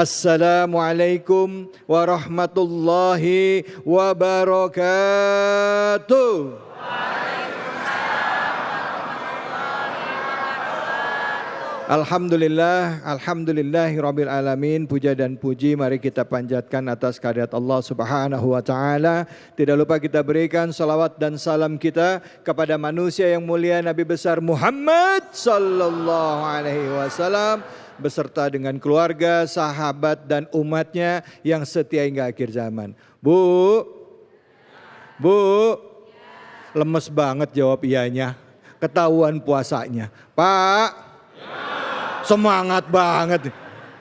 Assalamualaikum warahmatullahi wabarakatuh. Alhamdulillahirabbil alamin. Puja dan puji mari kita panjatkan atas kehadirat Allah Subhanahu wa taala. Tidak lupa kita berikan salawat dan salam kita kepada manusia yang mulia Nabi besar Muhammad sallallahu alaihi wasallam beserta dengan keluarga, sahabat dan umatnya yang setia hingga akhir zaman. Bu, lemes banget jawab iyanya. Ketahuan puasanya. Pak, semangat banget.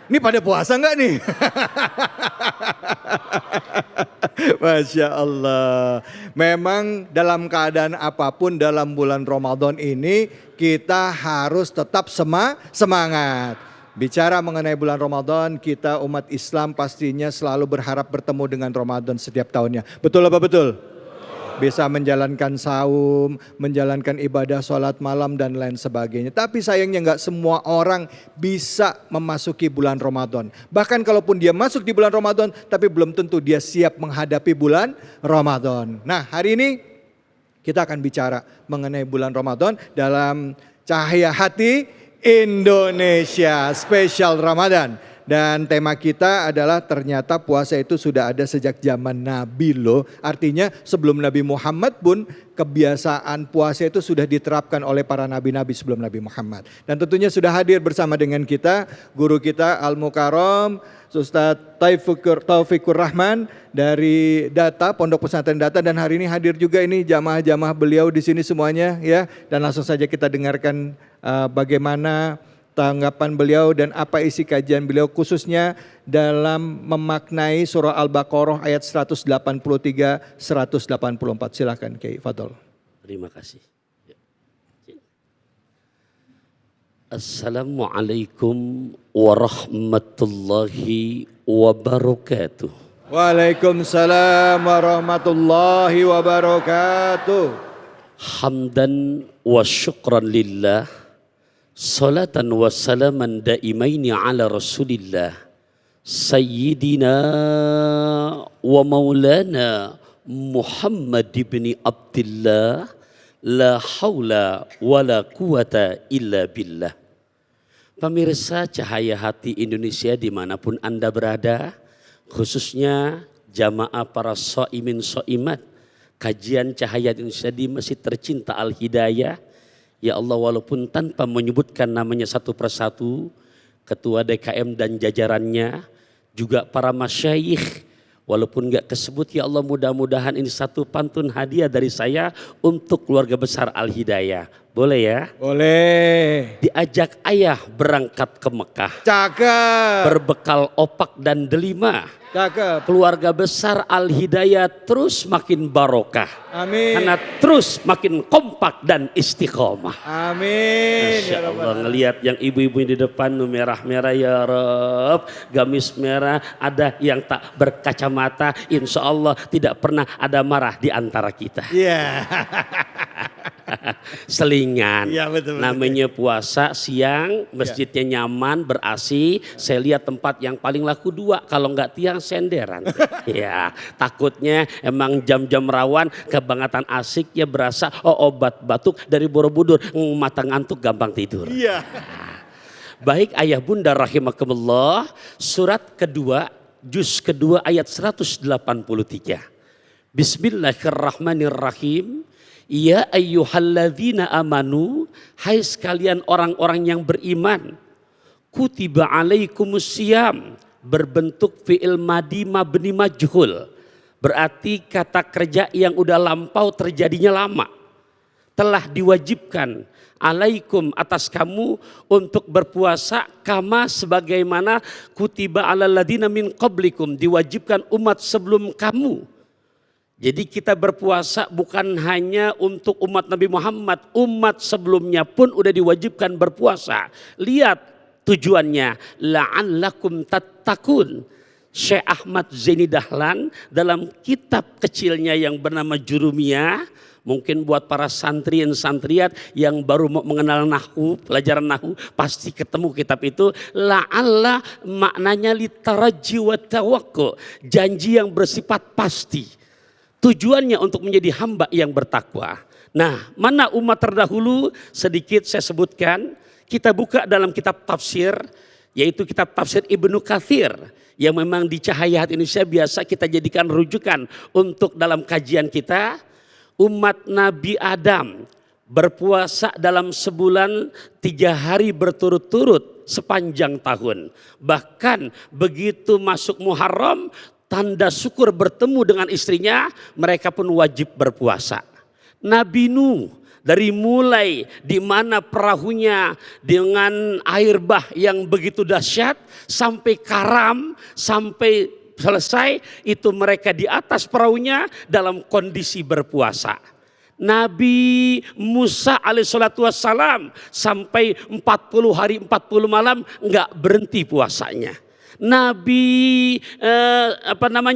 Ini pada puasa enggak nih? Masya Allah. Memang dalam keadaan apapun dalam bulan Ramadan ini kita harus tetap semangat. Bicara mengenai bulan Ramadan, kita umat Islam pastinya selalu berharap bertemu dengan Ramadan setiap tahunnya. Betul apa betul? Bisa menjalankan saum, menjalankan ibadah sholat malam dan lain sebagainya. Tapi sayangnya nggak semua orang bisa memasuki bulan Ramadan. Bahkan kalaupun dia masuk di bulan Ramadan, tapi belum tentu dia siap menghadapi bulan Ramadan. Nah, hari ini kita akan bicara mengenai bulan Ramadan dalam Cahaya Hati Indonesia Spesial Ramadan. Dan tema kita adalah ternyata puasa itu sudah ada sejak zaman Nabi loh. Artinya sebelum Nabi Muhammad pun kebiasaan puasa itu sudah diterapkan oleh para nabi-nabi sebelum Nabi Muhammad. Dan tentunya sudah hadir bersama dengan kita guru kita Al-Mukarram Ustadz Taufikur Rahman dari Data, Pondok Pesantren Data, dan hari ini hadir juga ini jamaah-jamaah beliau di sini semuanya ya. Dan langsung saja kita dengarkan bagaimana tanggapan beliau dan apa isi kajian beliau khususnya dalam memaknai surah Al-Baqarah ayat 183 184. Silakan Kiai Fadol. Terima kasih. Assalamualaikum warahmatullahi wabarakatuh. Waalaikumsalam warahmatullahi wabarakatuh. Hamdan wa syukran lillah. Salatan wa salaman daimaini ala rasulillah. Sayyidina wa maulana Muhammad ibn Abdillah. La haula wa la quwata illa billah. Pemirsa Cahaya Hati Indonesia dimanapun Anda berada, khususnya jamaah para so'imin so'imat, kajian Cahaya Indonesia di Masjid Tercinta Al-Hidayah. Ya Allah, walaupun tanpa menyebutkan namanya satu persatu, Ketua DKM dan jajarannya, juga para masyayikh, walaupun gak kesebut, ya Allah mudah-mudahan ini satu pantun hadiah dari saya untuk keluarga besar Al-Hidayah. Boleh ya? Boleh. Diajak ayah berangkat ke Mekah. Cakep. Berbekal opak dan delima. Cakep. Keluarga besar Al-Hidayah terus makin barokah. Amin. Karena terus makin kompak dan istiqomah. Amin. Masya Allah, ngelihat yang ibu-ibu di depan merah-merah ya Rabb. Gamis merah, ada yang tak berkacamata. Insya Allah tidak pernah ada marah di antara kita. Iya. Selingan. Ya, betul, namanya puasa siang, masjidnya nyaman, ber-AC. Saya lihat tempat yang paling laku 2, kalau nggak tiang senderan. Ya, takutnya emang jam-jam rawan kebangetan asik ya berasa obat batuk dari Borobudur, mata ngantuk gampang tidur. Iya. Baik ayah bunda rahimakumullah, surat kedua, juz kedua ayat 183. Bismillahirrahmanirrahim. Ya ayyuhalladzina amanu, hai sekalian orang-orang yang beriman, kutiba alaikumusiyam, berbentuk fi'il madi mabni majhul, berarti kata kerja yang udah lampau terjadinya lama. Telah diwajibkan alaikum atas kamu untuk berpuasa kama sebagaimana kutiba alal ladina min qablikum, diwajibkan umat sebelum kamu. Jadi kita berpuasa bukan hanya untuk umat Nabi Muhammad, umat sebelumnya pun udah diwajibkan berpuasa. Lihat tujuannya, la'allakum tattaqun. Syekh Ahmad Zaini Dahlan dalam kitab kecilnya yang bernama Jurumiyah Mungkin buat para santriin santriat yang baru mau mengenal nahwu, pelajaran nahwu, pasti ketemu kitab itu. La'alla maknanya litaraji wa tawakku, janji yang bersifat pasti. Tujuannya untuk menjadi hamba yang bertakwa. Nah, mana umat terdahulu? Sedikit saya sebutkan. Kita buka dalam kitab tafsir, yaitu kitab tafsir Ibnu Katsir, yang memang di Cahaya Hati Indonesia biasa kita jadikan rujukan untuk dalam kajian kita. Umat Nabi Adam berpuasa dalam sebulan 3 hari berturut-turut sepanjang tahun. Bahkan begitu masuk Muharram, tanda syukur bertemu dengan istrinya, mereka pun wajib berpuasa. Nabi Nuh, dari mulai di mana perahunya dengan air bah yang begitu dahsyat sampai karam, sampai selesai, itu mereka di atas perahunya dalam kondisi berpuasa. Nabi Musa alaihissalatu wassalam sampai 40 hari 40 malam enggak berhenti puasanya. Nabi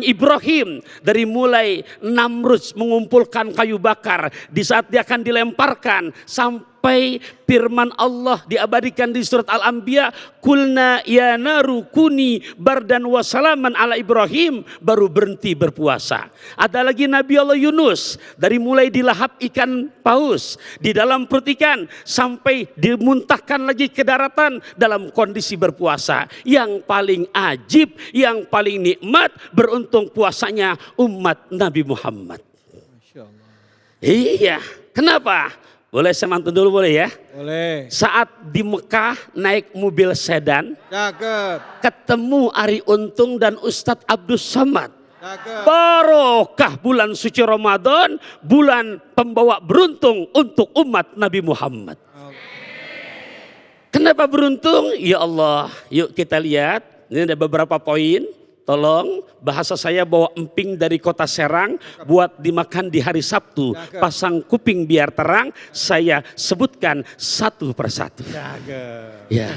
Ibrahim, dari mulai Namrud mengumpulkan kayu bakar, di saat dia akan dilemparkan, sampai firman Allah diabadikan di surat Al-Anbiya, kulna ya naru kuni bardan wa salaman ala Ibrahim, baru berhenti berpuasa. Ada lagi Nabi Allah Yunus, dari mulai dilahap ikan paus di dalam perut ikan sampai dimuntahkan lagi ke daratan dalam kondisi berpuasa. Yang paling ajib, yang paling nikmat, beruntung puasanya umat Nabi Muhammad. Masya Allah. Iya, kenapa? Boleh saya mantun dulu boleh ya? Boleh. Saat di Mekah naik mobil sedan, Cakep. ketemu Ari Untung dan Ustadz Abdus Somad. Cakep. Barokah bulan suci Ramadan, bulan pembawa beruntung untuk umat Nabi Muhammad. Kenapa beruntung? Ya Allah, yuk kita lihat. Ini ada beberapa poin. Tolong, bahasa saya bawa emping dari kota Serang buat dimakan di hari Sabtu. Pasang kuping biar terang, saya sebutkan satu persatu. Ya,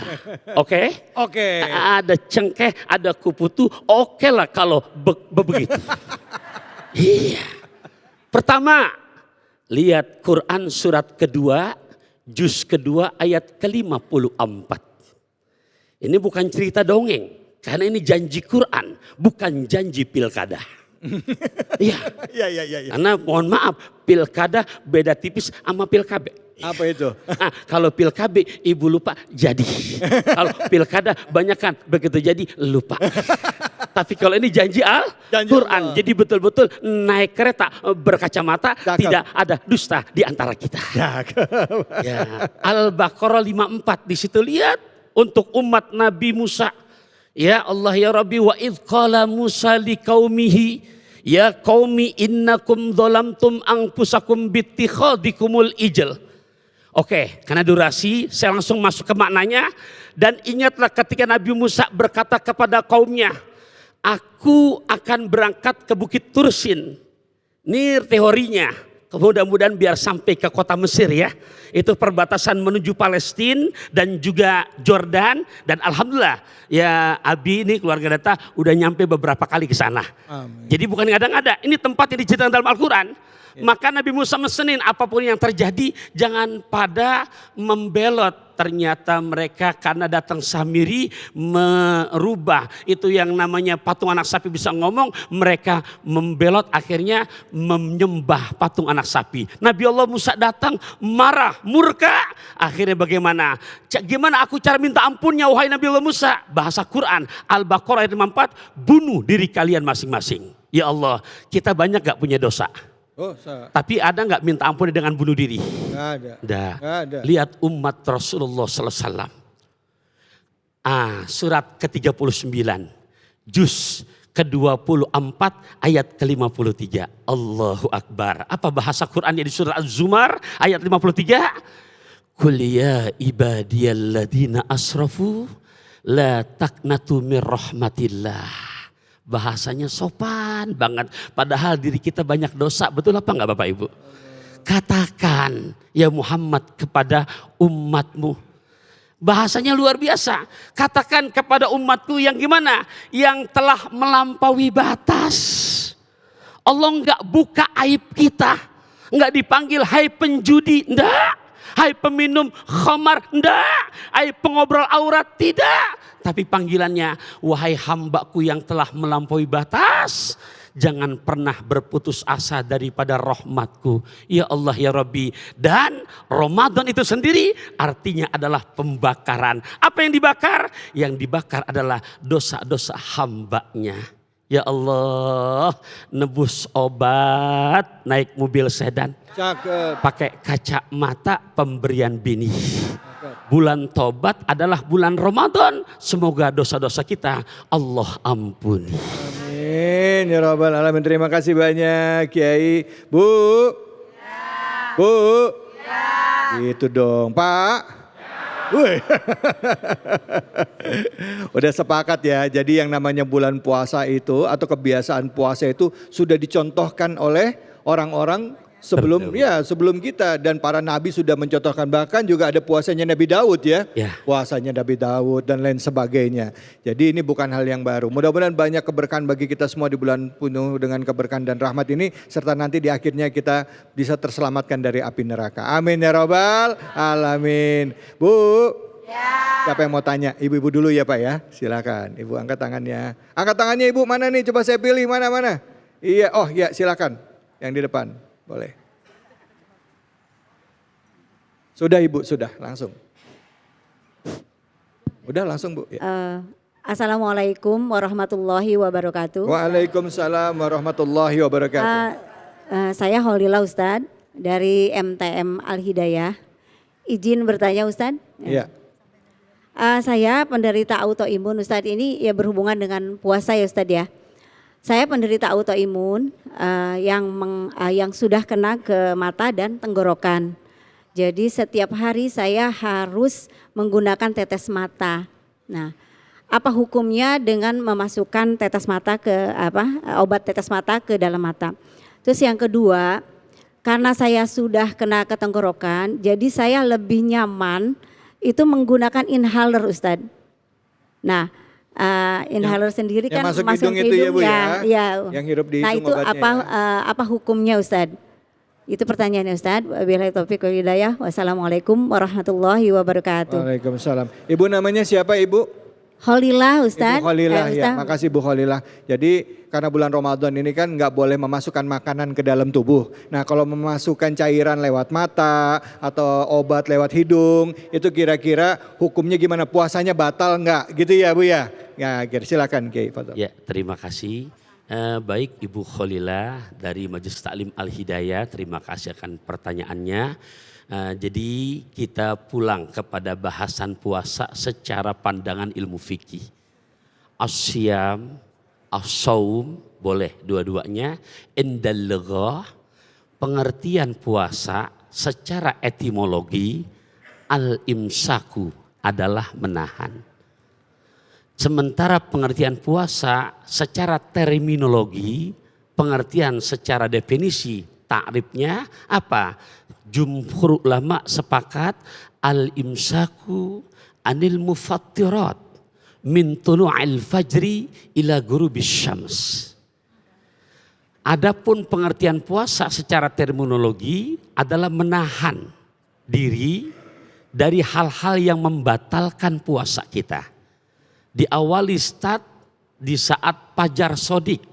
oke? Oke. Ada cengkeh, ada kuputu, oke lah kalau begitu. Iya. Pertama, lihat Quran surat kedua, juz kedua ayat ke-54. Ini bukan cerita dongeng. Karena ini janji Quran, bukan janji pilkada. Iya. Iya. Karena mohon maaf, pilkada beda tipis sama pilkabe. Apa itu? Nah, kalau pilkabe ibu lupa jadi. Kalau pilkada banyak kan begitu jadi lupa. Tapi kalau ini janji Al-Quran. Jadi betul-betul naik kereta berkacamata. Cakep. Tidak ada dusta di antara kita. Ya. Al-Baqarah 54 di situ lihat untuk umat Nabi Musa. Ya Allah ya Rabbi, wa idh qala Musa liqaumihi ya qaumi innakum dhalamtum anfusakum bittikhadikumul ijl. Oke, karena durasi saya langsung masuk ke maknanya. Dan ingatlah ketika Nabi Musa berkata kepada kaumnya, aku akan berangkat ke Bukit Tursin. Ini teorinya. Mudah-mudahan biar sampai ke kota Mesir ya. Itu perbatasan menuju Palestina dan juga Jordan. Dan alhamdulillah ya Abi ini keluarga data udah nyampe beberapa kali ke sana. Amin. Jadi bukan ngada-ngada. Ini tempat yang diceritakan dalam Al-Quran. Ya. Maka Nabi Musa mesenin apapun yang terjadi jangan pada membelot. Ternyata mereka karena datang Samiri merubah itu yang namanya patung anak sapi bisa ngomong, mereka membelot akhirnya menyembah patung anak sapi. Nabi Allah Musa datang marah, murka. Akhirnya bagaimana? Gimana aku cara minta ampunnya wahai Nabi Allah Musa? Bahasa Quran Al-Baqarah ayat 54, bunuh diri kalian masing-masing. Ya Allah, kita banyak gak punya dosa? Tapi ada nggak minta ampun dengan bunuh diri? Nggak ada. Nggak ada. Lihat umat Rasulullah sallallahu alaihi wasallam. Surat ke-39, juz ke-24 ayat ke-53. Allahu Akbar. Apa bahasa Qurannya di surat Az-Zumar ayat 53? Qul ya ibadiyalladzina asrafu la taqnatu mir rahmatillah. Bahasanya sopan banget. Padahal diri kita banyak dosa. Betul apa enggak Bapak Ibu? Katakan ya Muhammad kepada umatmu. Bahasanya luar biasa. Katakan kepada umatku yang gimana? Yang telah melampaui batas. Allah enggak buka aib kita. Enggak dipanggil hai penjudi, enggak. Hai peminum khamar, enggak. Hai pengobrol aurat, tidak. Tapi panggilannya, wahai hambaku yang telah melampaui batas, jangan pernah berputus asa daripada rahmatku. Ya Allah ya Rabbi. Dan Ramadan itu sendiri artinya adalah pembakaran. Apa yang dibakar? Yang dibakar adalah dosa-dosa hambanya. Ya Allah, nebus obat, naik mobil sedan. Cakep. Pakai kacamata pemberian bini. Bulan tobat adalah bulan Ramadan. Semoga dosa-dosa kita Allah ampuni. Amin ya Rabbal Alamin. Terima kasih banyak Kiai. Bu. Ya. Bu. Ya. Itu dong Pak. Wih. Udah sepakat ya. Jadi yang namanya bulan puasa itu atau kebiasaan puasa itu sudah dicontohkan oleh orang-orang sebelum kita, dan para nabi sudah mencontohkan, bahkan juga ada puasanya Nabi Daud ya. Puasanya Nabi Daud dan lain sebagainya. Jadi ini bukan hal yang baru. Mudah-mudahan banyak keberkahan bagi kita semua di bulan penuh dengan keberkahan dan rahmat ini, serta nanti di akhirnya kita bisa terselamatkan dari api neraka. Amin ya Rabbal Alamin. Bu. Ya. Siapa yang mau tanya? Ibu-ibu dulu ya Pak ya. Silakan. Ibu angkat tangannya. Angkat tangannya Ibu, mana nih? Coba saya pilih mana-mana. Iya, oh ya silakan. Yang di depan. Boleh. Sudah Ibu, sudah langsung. Udah langsung Bu. Ya. Assalamualaikum warahmatullahi wabarakatuh. Waalaikumsalam warahmatullahi wabarakatuh. Saya Holila Ustadz dari MTM Al Hidayah. Izin bertanya Ustadz? Iya. Saya penderita autoimun Ustadz, ini ya berhubungan dengan puasa ya Ustadz ya. Saya penderita autoimun yang sudah kena ke mata dan tenggorokan. Jadi setiap hari saya harus menggunakan tetes mata. Nah, apa hukumnya dengan memasukkan tetes mata obat tetes mata ke dalam mata? Terus yang kedua, karena saya sudah kena ke tenggorokan, jadi saya lebih nyaman itu menggunakan inhaler Ustadz. Nah, inhaler sendiri kan masuk masuk hidung itu ya Bu ya. Yang hirup di nah hidung itu apa hukumnya Ustadz? Itu pertanyaannya Ustadz. Wabillahi taufiq wal hidayah. Wassalamualaikum warahmatullahi wabarakatuh. Waalaikumsalam. Ibu namanya siapa Ibu? Kholilah Ustadz. Ibu Kholilah ya, makasih Bu Kholilah. Jadi karena bulan Ramadan ini kan nggak boleh memasukkan makanan ke dalam tubuh. Nah kalau memasukkan cairan lewat mata atau obat lewat hidung, itu kira-kira hukumnya gimana? Puasanya batal nggak? Gitu ya Bu ya? Ya silakan Kiai. Ya terima kasih. Baik Ibu Kholilah dari Majelis Taklim Al Hidayah, terima kasih akan pertanyaannya. Jadi kita pulang kepada bahasan puasa secara pandangan ilmu fikih. As-siyam, as-saum, boleh dua-duanya. Indal lughah, pengertian puasa secara etimologi, al-imsaku adalah menahan. Sementara pengertian puasa secara terminologi, pengertian secara definisi, takrifnya apa? Jumhur ulama sepakat al-imsaku anil mufattirat min tulu'il fajri ila ghurubis syams. Adapun pengertian puasa secara terminologi adalah menahan diri dari hal-hal yang membatalkan puasa kita. Diawali start di saat fajar sodik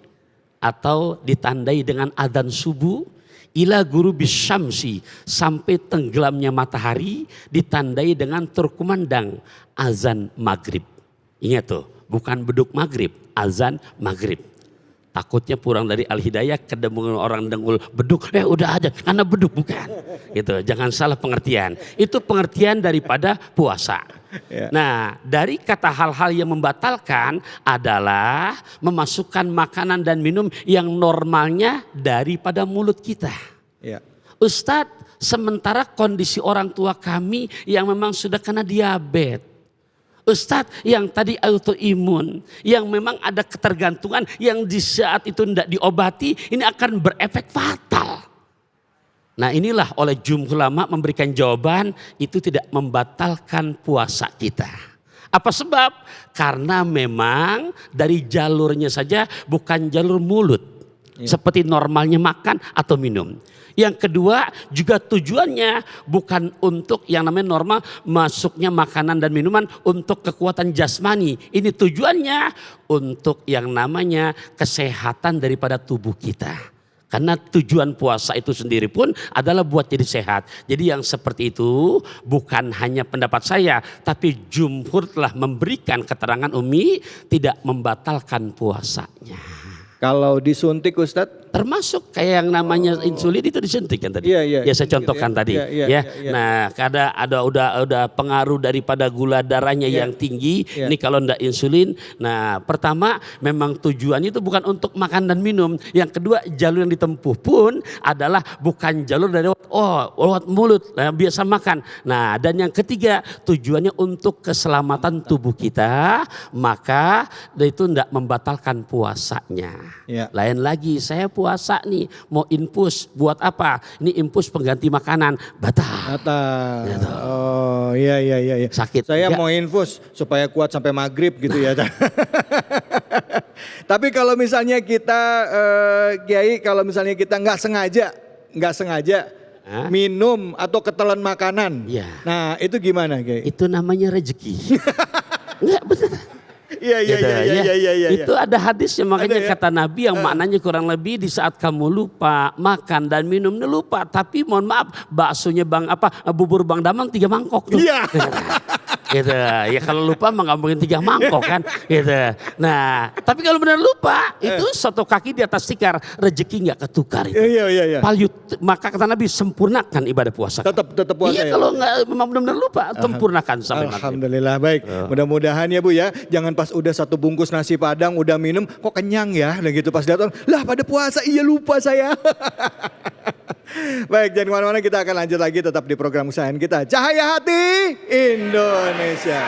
atau ditandai dengan adzan subuh, ila ghurubis syamsi, sampai tenggelamnya matahari ditandai dengan terkumandang azan maghrib. Ingat tuh, bukan beduk maghrib, azan maghrib. Takutnya pulang dari Al Hidayah kedengaran orang dengul beduk, udah aja karena beduk, bukan. Gitu, jangan salah pengertian. Itu pengertian daripada puasa. Nah, dari kata hal-hal yang membatalkan adalah memasukkan makanan dan minum yang normalnya daripada mulut kita. Ustadz, sementara kondisi orang tua kami yang memang sudah kena diabetes, Ustadz yang tadi autoimun, yang memang ada ketergantungan yang di saat itu tidak diobati, ini akan berefek fatal. Nah inilah oleh jumhur ulama memberikan jawaban, itu tidak membatalkan puasa kita. Apa sebab? Karena memang dari jalurnya saja bukan jalur mulut. seperti normalnya makan atau minum. Yang kedua juga tujuannya bukan untuk yang namanya normal masuknya makanan dan minuman untuk kekuatan jasmani. Ini tujuannya untuk yang namanya kesehatan daripada tubuh kita. Karena tujuan puasa itu sendiri pun adalah buat jadi sehat. Jadi yang seperti itu bukan hanya pendapat saya, tapi jumhur telah memberikan keterangan Umi tidak membatalkan puasanya. Kalau disuntik Ustadz? Termasuk kayak yang namanya insulin itu disuntik kan tadi. Iya, Ya saya contohkan tadi. Iya. Nah, ada udah pengaruh daripada gula darahnya yang tinggi. Iya. Ini kalau ndak insulin. Nah, pertama memang tujuannya itu bukan untuk makan dan minum. Yang kedua jalur yang ditempuh pun adalah bukan jalur dari lewat mulut, biasa makan. Nah, dan yang ketiga tujuannya untuk keselamatan tubuh kita, maka itu ndak membatalkan puasanya. Iya. Lain lagi saya puasa nih mau infus buat apa? Ini infus pengganti makanan batal. Batal. Oh iya. Sakit. Saya Ya. mau infus supaya kuat sampai maghrib gitu ya. Tapi kalau misalnya kita Kiai, kalau misalnya kita nggak sengaja Hah? minum atau ketelan makanan. Iya. Nah itu gimana Kiai? Itu namanya rezeki. Enggak benar. Iya. Itu ada hadisnya, makanya Ada ya? kata Nabi yang maknanya kurang lebih di saat kamu lupa makan dan minumnya lupa, tapi mohon maaf baksonya bubur Bang Damang 3 mangkok tuh. Iya. Gitu. Ya kalau lupa mah nggak mungkin 3 mangkok kan. Gitu. Nah, tapi kalau benar lupa itu soto kaki di atas tikar, rezeki nggak ketukar itu. Iya. Maka kata Nabi sempurnakan ibadah puasa. Tetap puasa Iya, ya. kalau nggak memang benar-benar lupa, sempurnakan sampai maghrib. Alhamdulillah baik. Mudah-mudahan ya Bu ya, jangan pas udah 1 bungkus nasi padang udah minum kok kenyang ya, dan gitu pas datang lah pada puasa iya lupa saya. Baik, jangan kemana-mana, kita akan lanjut lagi tetap di program kesayangan kita Cahaya Hati Indonesia.